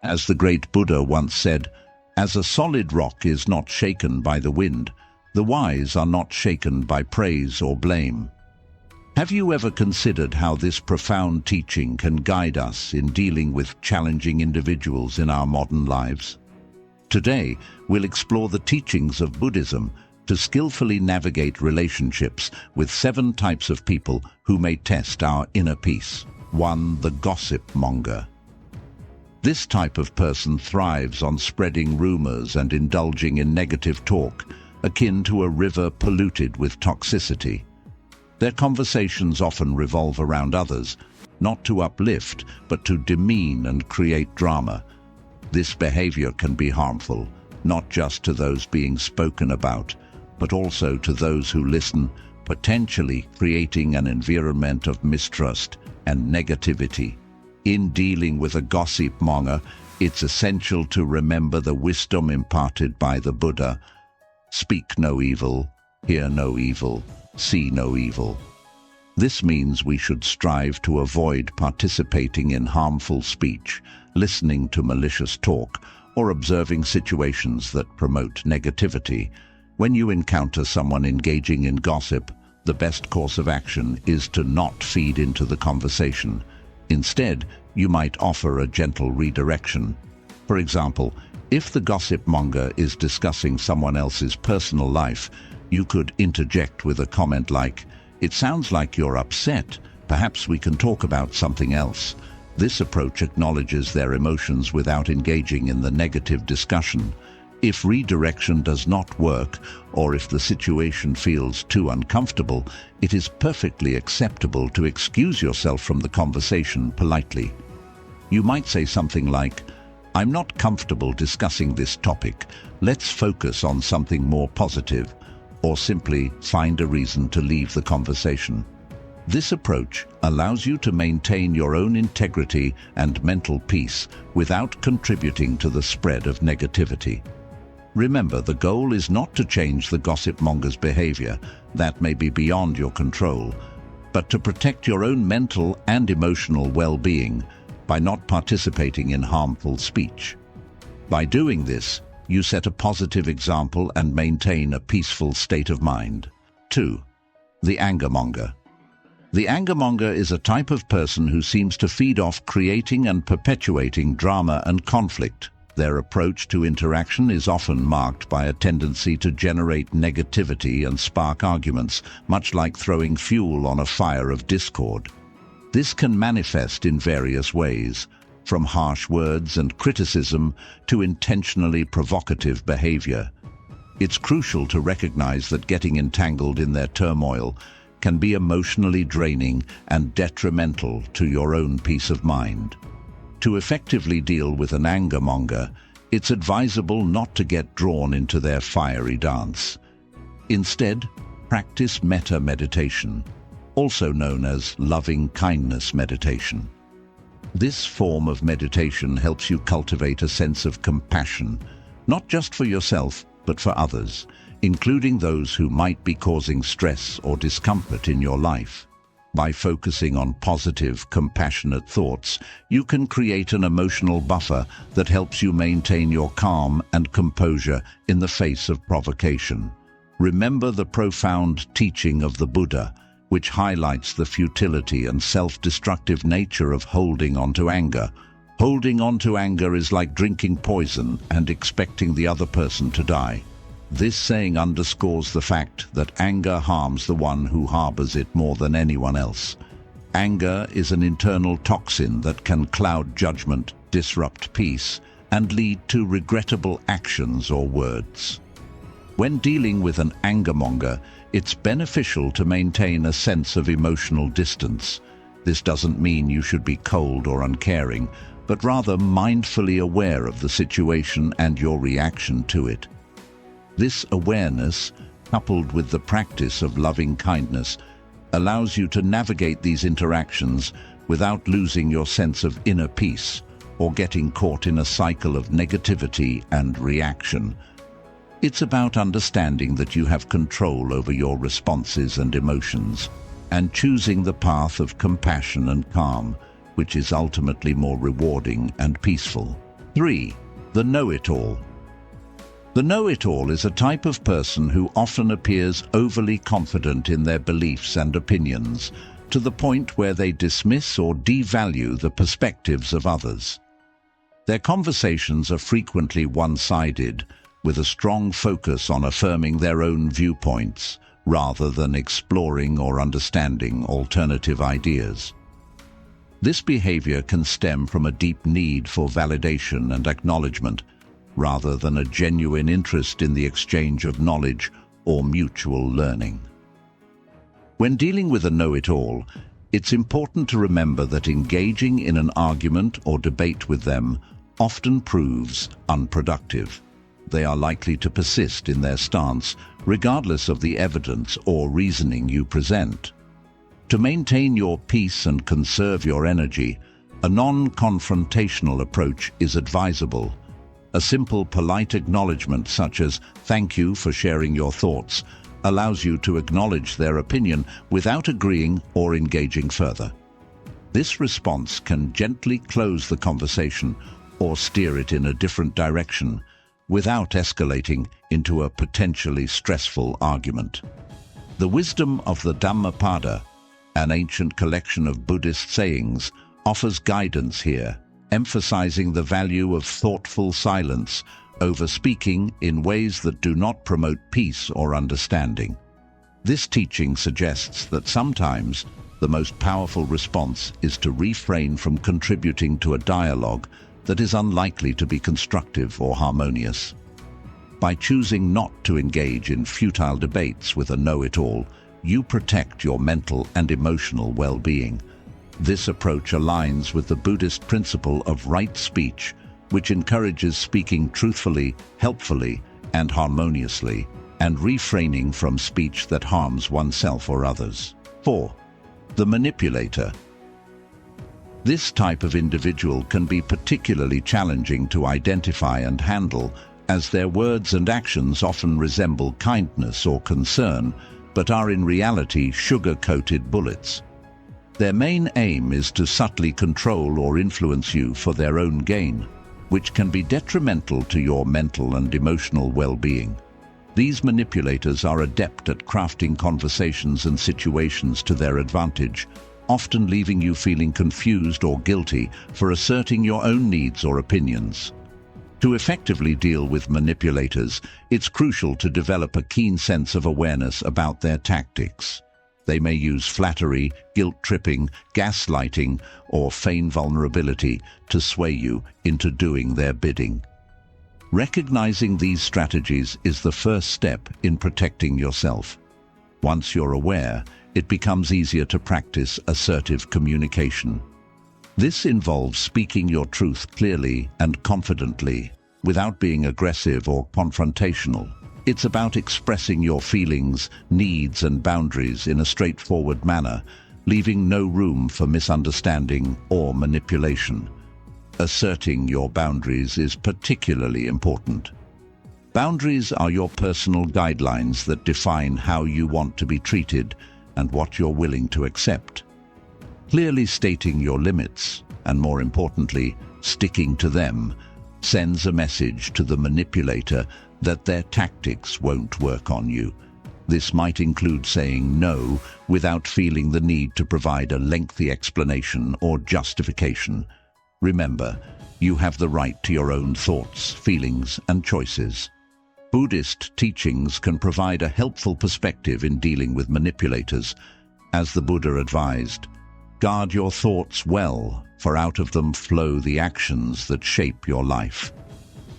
As the great Buddha once said, "As a solid rock is not shaken by the wind, the wise are not shaken by praise or blame." Have you ever considered how this profound teaching can guide us in dealing with challenging individuals in our modern lives? Today, we'll explore the teachings of Buddhism to skillfully navigate relationships with 7 types of people who may test our inner peace. 1. The gossip monger. This type of person thrives on spreading rumors and indulging in negative talk, akin to a river polluted with toxicity. Their conversations often revolve around others, not to uplift, but to demean and create drama. This behavior can be harmful, not just to those being spoken about, but also to those who listen, potentially creating an environment of mistrust and negativity. In dealing with a gossip monger, it's essential to remember the wisdom imparted by the Buddha. Speak no evil, hear no evil, see no evil. This means we should strive to avoid participating in harmful speech, listening to malicious talk, or observing situations that promote negativity. When you encounter someone engaging in gossip, the best course of action is to not feed into the conversation. Instead, you might offer a gentle redirection. For example, if the gossip monger is discussing someone else's personal life, you could interject with a comment like, "It sounds like you're upset. Perhaps we can talk about something else." This approach acknowledges their emotions without engaging in the negative discussion. If redirection does not work, or if the situation feels too uncomfortable, it is perfectly acceptable to excuse yourself from the conversation politely. You might say something like, "I'm not comfortable discussing this topic. Let's focus on something more positive," or simply find a reason to leave the conversation. This approach allows you to maintain your own integrity and mental peace without contributing to the spread of negativity. Remember, the goal is not to change the gossip monger's behavior, that may be beyond your control, but to protect your own mental and emotional well-being by not participating in harmful speech. By doing this, you set a positive example and maintain a peaceful state of mind. 2. The angermonger. The angermonger is a type of person who seems to feed off creating and perpetuating drama and conflict. Their approach to interaction is often marked by a tendency to generate negativity and spark arguments, much like throwing fuel on a fire of discord. This can manifest in various ways, from harsh words and criticism to intentionally provocative behavior. It's crucial to recognize that getting entangled in their turmoil can be emotionally draining and detrimental to your own peace of mind. To effectively deal with an angermonger, it's advisable not to get drawn into their fiery dance. Instead, practice metta meditation, also known as loving kindness meditation. This form of meditation helps you cultivate a sense of compassion, not just for yourself, but for others, including those who might be causing stress or discomfort in your life. By focusing on positive, compassionate thoughts, you can create an emotional buffer that helps you maintain your calm and composure in the face of provocation. Remember the profound teaching of the Buddha, which highlights the futility and self-destructive nature of holding on to anger. Holding on to anger is like drinking poison and expecting the other person to die. This saying underscores the fact that anger harms the one who harbors it more than anyone else. Anger is an internal toxin that can cloud judgment, disrupt peace, and lead to regrettable actions or words. When dealing with an angermonger, it's beneficial to maintain a sense of emotional distance. This doesn't mean you should be cold or uncaring, but rather mindfully aware of the situation and your reaction to it. This awareness, coupled with the practice of loving kindness, allows you to navigate these interactions without losing your sense of inner peace or getting caught in a cycle of negativity and reaction. It's about understanding that you have control over your responses and emotions, and choosing the path of compassion and calm, which is ultimately more rewarding and peaceful. 3. The know-it-all. The know-it-all is a type of person who often appears overly confident in their beliefs and opinions, to the point where they dismiss or devalue the perspectives of others. Their conversations are frequently one-sided, with a strong focus on affirming their own viewpoints, rather than exploring or understanding alternative ideas. This behavior can stem from a deep need for validation and acknowledgement, rather than a genuine interest in the exchange of knowledge or mutual learning. When dealing with a know-it-all, it's important to remember that engaging in an argument or debate with them often proves unproductive. They are likely to persist in their stance, regardless of the evidence or reasoning you present. To maintain your peace and conserve your energy, a non-confrontational approach is advisable. A simple, polite acknowledgement such as "Thank you for sharing your thoughts" allows you to acknowledge their opinion without agreeing or engaging further. This response can gently close the conversation or steer it in a different direction, without escalating into a potentially stressful argument. The wisdom of the Dhammapada, an ancient collection of Buddhist sayings, offers guidance here, emphasizing the value of thoughtful silence over speaking in ways that do not promote peace or understanding. This teaching suggests that sometimes the most powerful response is to refrain from contributing to a dialogue that is unlikely to be constructive or harmonious. By choosing not to engage in futile debates with a know-it-all, you protect your mental and emotional well-being. This approach aligns with the Buddhist principle of right speech, which encourages speaking truthfully, helpfully, and harmoniously, and refraining from speech that harms oneself or others. 4. The manipulator. This type of individual can be particularly challenging to identify and handle, as their words and actions often resemble kindness or concern, but are in reality sugar-coated bullets. Their main aim is to subtly control or influence you for their own gain, which can be detrimental to your mental and emotional well-being. These manipulators are adept at crafting conversations and situations to their advantage, often leaving you feeling confused or guilty for asserting your own needs or opinions. To effectively deal with manipulators, it's crucial to develop a keen sense of awareness about their tactics. They may use flattery, guilt-tripping, gaslighting, or feign vulnerability to sway you into doing their bidding. Recognizing these strategies is the first step in protecting yourself. Once you're aware, it becomes easier to practice assertive communication. This involves speaking your truth clearly and confidently, without being aggressive or confrontational. It's about expressing your feelings, needs, and boundaries in a straightforward manner, leaving no room for misunderstanding or manipulation. Asserting your boundaries is particularly important. Boundaries are your personal guidelines that define how you want to be treated and what you're willing to accept. Clearly stating your limits, and more importantly, sticking to them, sends a message to the manipulator that their tactics won't work on you. This might include saying no without feeling the need to provide a lengthy explanation or justification. Remember, you have the right to your own thoughts, feelings, and choices. Buddhist teachings can provide a helpful perspective in dealing with manipulators. As the Buddha advised, guard your thoughts well, for out of them flow the actions that shape your life.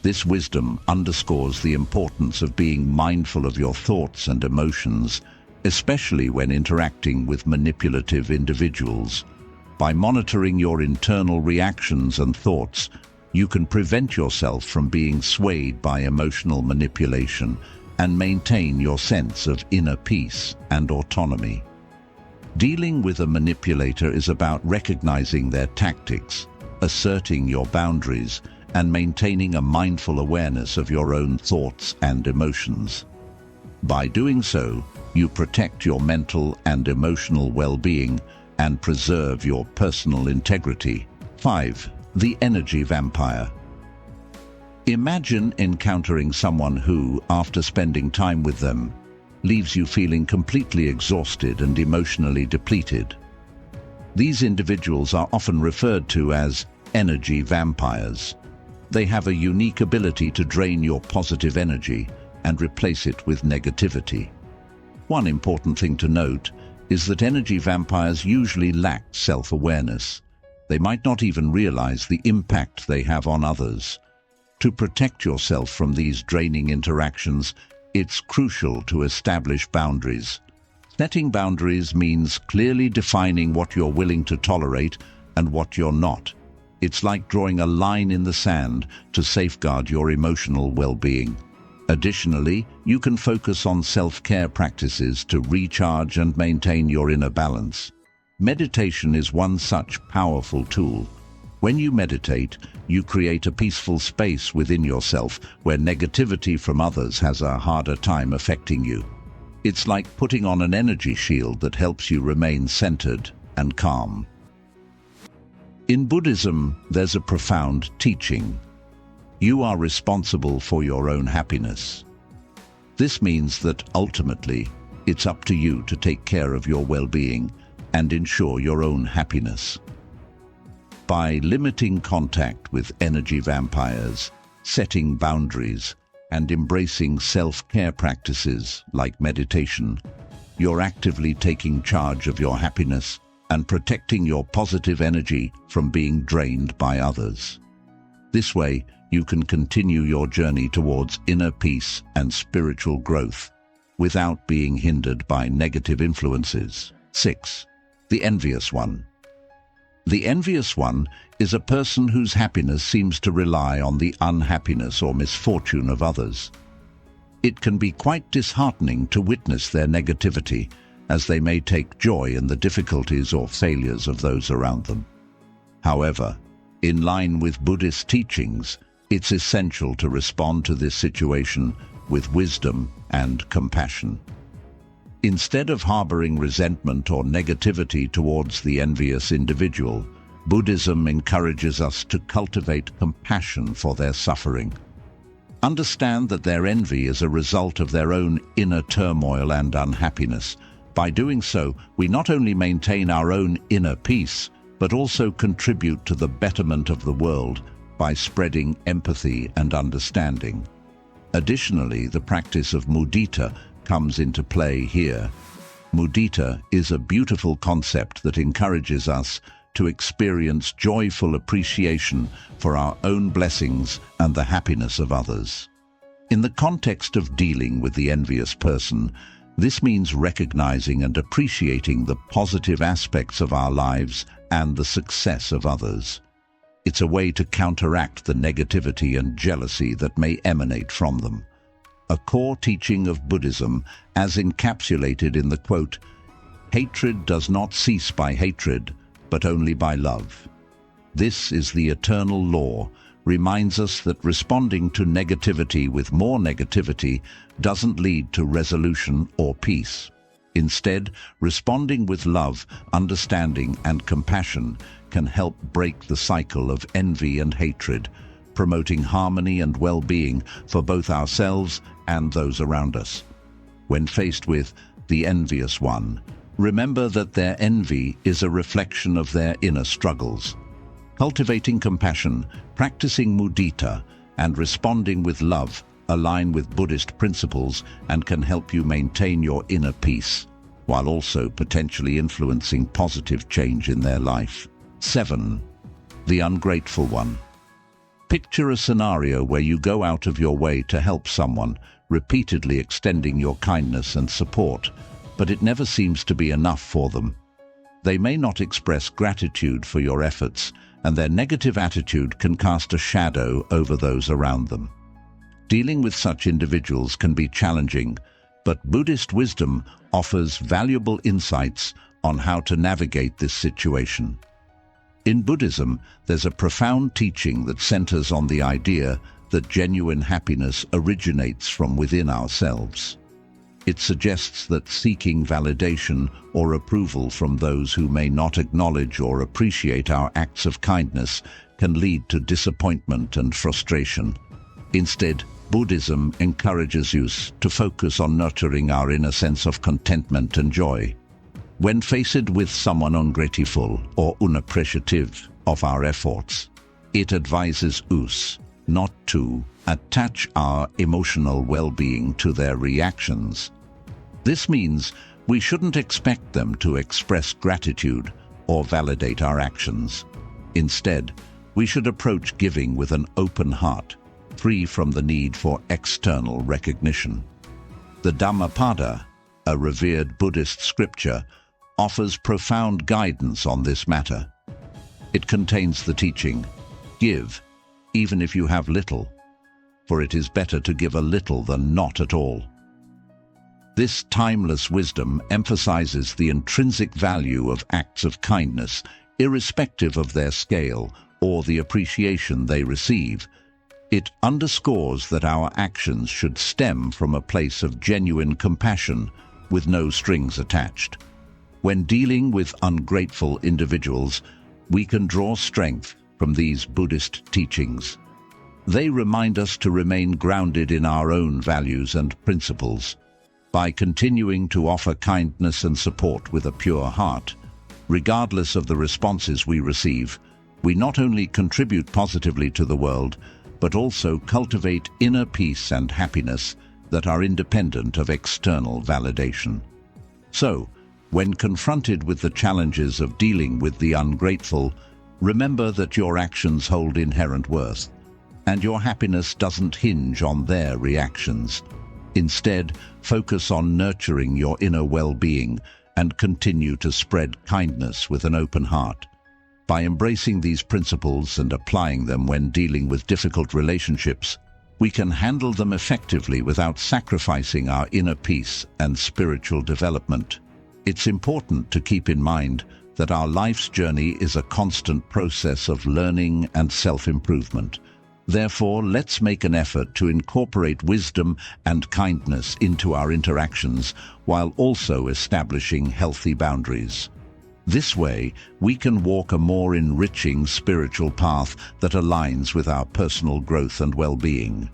This wisdom underscores the importance of being mindful of your thoughts and emotions, especially when interacting with manipulative individuals. By monitoring your internal reactions and thoughts, you can prevent yourself from being swayed by emotional manipulation and maintain your sense of inner peace and autonomy. Dealing with a manipulator is about recognizing their tactics, asserting your boundaries, and maintaining a mindful awareness of your own thoughts and emotions. By doing so, you protect your mental and emotional well-being and preserve your personal integrity. 5. The energy vampire. Imagine encountering someone who, after spending time with them, leaves you feeling completely exhausted and emotionally depleted. These individuals are often referred to as energy vampires. They have a unique ability to drain your positive energy and replace it with negativity. One important thing to note is that energy vampires usually lack self-awareness. They might not even realize the impact they have on others. To protect yourself from these draining interactions, it's crucial to establish boundaries. Setting boundaries means clearly defining what you're willing to tolerate and what you're not. It's like drawing a line in the sand to safeguard your emotional well-being. Additionally, you can focus on self-care practices to recharge and maintain your inner balance. Meditation is one such powerful tool. When you meditate, you create a peaceful space within yourself where negativity from others has a harder time affecting you. It's like putting on an energy shield that helps you remain centered and calm. In Buddhism, there's a profound teaching. You are responsible for your own happiness. This means that ultimately, it's up to you to take care of your well-being and ensure your own happiness. By limiting contact with energy vampires, setting boundaries, and embracing self-care practices like meditation, you're actively taking charge of your happiness and protecting your positive energy from being drained by others. This way, you can continue your journey towards inner peace and spiritual growth without being hindered by negative influences. 6. The envious one. The envious one is a person whose happiness seems to rely on the unhappiness or misfortune of others. It can be quite disheartening to witness their negativity, as they may take joy in the difficulties or failures of those around them. However, in line with Buddhist teachings, it's essential to respond to this situation with wisdom and compassion. Instead of harboring resentment or negativity towards the envious individual, Buddhism encourages us to cultivate compassion for their suffering. Understand that their envy is a result of their own inner turmoil and unhappiness. By doing so, we not only maintain our own inner peace, but also contribute to the betterment of the world by spreading empathy and understanding. Additionally, the practice of mudita comes into play here. Mudita is a beautiful concept that encourages us to experience joyful appreciation for our own blessings and the happiness of others. In the context of dealing with the envious person, this means recognizing and appreciating the positive aspects of our lives and the success of others. It's a way to counteract the negativity and jealousy that may emanate from them. A core teaching of Buddhism, as encapsulated in the quote, "Hatred does not cease by hatred, but only by love. This is the eternal law," reminds us that responding to negativity with more negativity doesn't lead to resolution or peace. Instead, responding with love, understanding, and compassion can help break the cycle of envy and hatred, promoting harmony and well-being for both ourselves and those around us. When faced with the envious one, remember that their envy is a reflection of their inner struggles. Cultivating compassion, practicing mudita, and responding with love align with Buddhist principles and can help you maintain your inner peace, while also potentially influencing positive change in their life. 7. The ungrateful one. Picture a scenario where you go out of your way to help someone, repeatedly extending your kindness and support, but it never seems to be enough for them. They may not express gratitude for your efforts, and their negative attitude can cast a shadow over those around them. Dealing with such individuals can be challenging, but Buddhist wisdom offers valuable insights on how to navigate this situation. In Buddhism, there's a profound teaching that centers on the idea that genuine happiness originates from within ourselves. It suggests that seeking validation or approval from those who may not acknowledge or appreciate our acts of kindness can lead to disappointment and frustration. Instead, Buddhism encourages us to focus on nurturing our inner sense of contentment and joy. When faced with someone ungrateful or unappreciative of our efforts, it advises us not to attach our emotional well-being to their reactions. This means we shouldn't expect them to express gratitude or validate our actions. Instead, we should approach giving with an open heart, free from the need for external recognition. The Dhammapada, a revered Buddhist scripture, offers profound guidance on this matter. It contains the teaching, "Give, even if you have little, for it is better to give a little than not at all." This timeless wisdom emphasizes the intrinsic value of acts of kindness, irrespective of their scale or the appreciation they receive. It underscores that our actions should stem from a place of genuine compassion, with no strings attached. When dealing with ungrateful individuals, we can draw strength from these Buddhist teachings. They remind us to remain grounded in our own values and principles. By continuing to offer kindness and support with a pure heart, regardless of the responses we receive, we not only contribute positively to the world, but also cultivate inner peace and happiness that are independent of external validation. So, when confronted with the challenges of dealing with the ungrateful, remember that your actions hold inherent worth, and your happiness doesn't hinge on their reactions. Instead, focus on nurturing your inner well-being and continue to spread kindness with an open heart. By embracing these principles and applying them when dealing with difficult relationships, we can handle them effectively without sacrificing our inner peace and spiritual development. It's important to keep in mind that our life's journey is a constant process of learning and self-improvement. Therefore, let's make an effort to incorporate wisdom and kindness into our interactions while also establishing healthy boundaries. This way, we can walk a more enriching spiritual path that aligns with our personal growth and well-being.